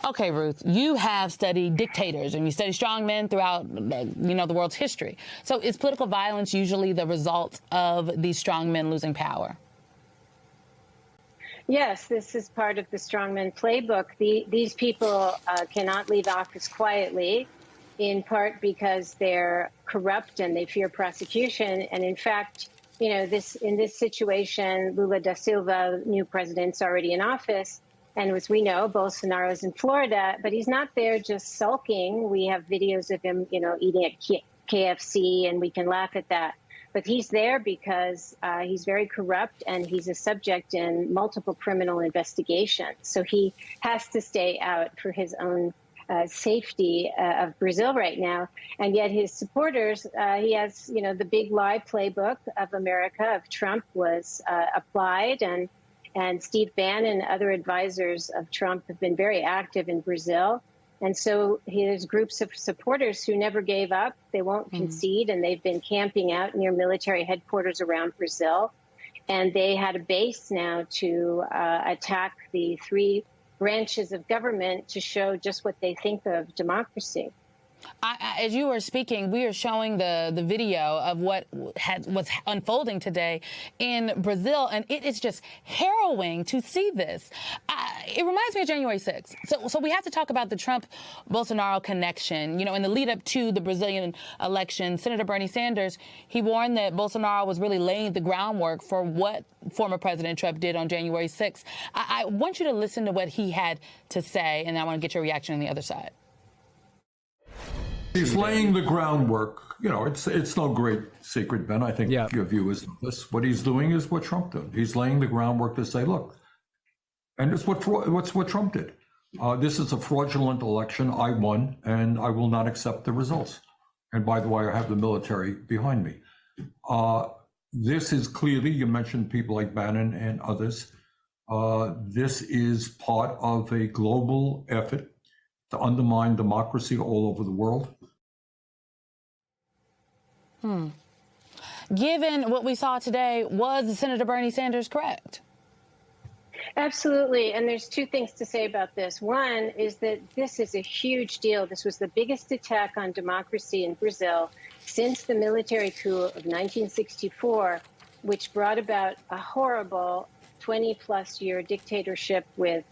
Okay, Ruth, you have studied dictators and you study strong men throughout, the world's history. So is political violence usually the result of these strong men losing power? Yes, this is part of the strongman playbook. These people cannot leave office quietly, in part because they're corrupt and they fear prosecution. And in fact, in this situation, Lula da Silva, new president's already in office. And as we know, Bolsonaro's in Florida, but he's not there just sulking. We have videos of him, eating at KFC, and we can laugh at that. But he's there because he's very corrupt and he's a subject in multiple criminal investigations. So he has to stay out for his own safety of Brazil right now. And yet his supporters, he has, the big lie playbook of America, of Trump, was applied. And Steve Bannon and other advisors of Trump have been very active in Brazil. And so his groups of supporters who never gave up, they won't concede, and they've been camping out near military headquarters around Brazil. And they had a base now to attack the three branches of government to show just what they think of democracy. As you were speaking, we are showing the video of what was unfolding today in Brazil, and it is just harrowing to see this. It reminds me of January 6th. So we have to talk about the Trump-Bolsonaro connection. In the lead up to the Brazilian election, Senator Bernie Sanders, he warned that Bolsonaro was really laying the groundwork for what former President Trump did on January 6th. I want you to listen to what he had to say, and I want to get your reaction on the other side. He's laying the groundwork. It's no great secret, Ben. I think your view is this. What he's doing is what Trump did. He's laying the groundwork to say, look, and it's what Trump did. This is a fraudulent election. I won, and I will not accept the results. And by the way, I have the military behind me. This is clearly, you mentioned people like Bannon and others. This is part of a global effort to undermine democracy all over the world. Given what we saw today, was Senator Bernie Sanders correct? Absolutely. And there's two things to say about this. One is that this is a huge deal. This was the biggest attack on democracy in Brazil since the military coup of 1964, which brought about a horrible 20-plus year dictatorship with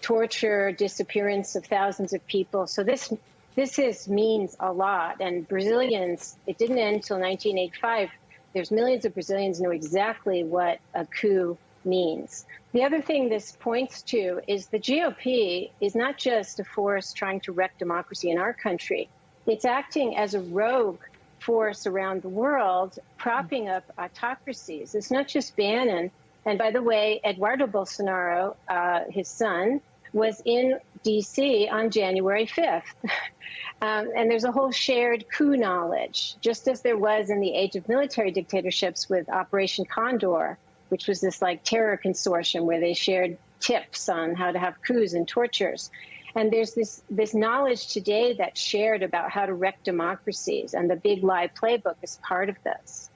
torture, disappearance of thousands of people. So this means a lot. And Brazilians, it didn't end until 1985. There's millions of Brazilians who know exactly what a coup means. The other thing this points to is the GOP is not just a force trying to wreck democracy in our country. It's acting as a rogue force around the world, propping up autocracies. It's not just Bannon. And by the way, Eduardo Bolsonaro, his son, was in D.C. on January 5th. And there's a whole shared coup knowledge, just as there was in the age of military dictatorships with Operation Condor, which was this terror consortium where they shared tips on how to have coups and tortures. And there's this knowledge today that's shared about how to wreck democracies, and the big lie playbook is part of this.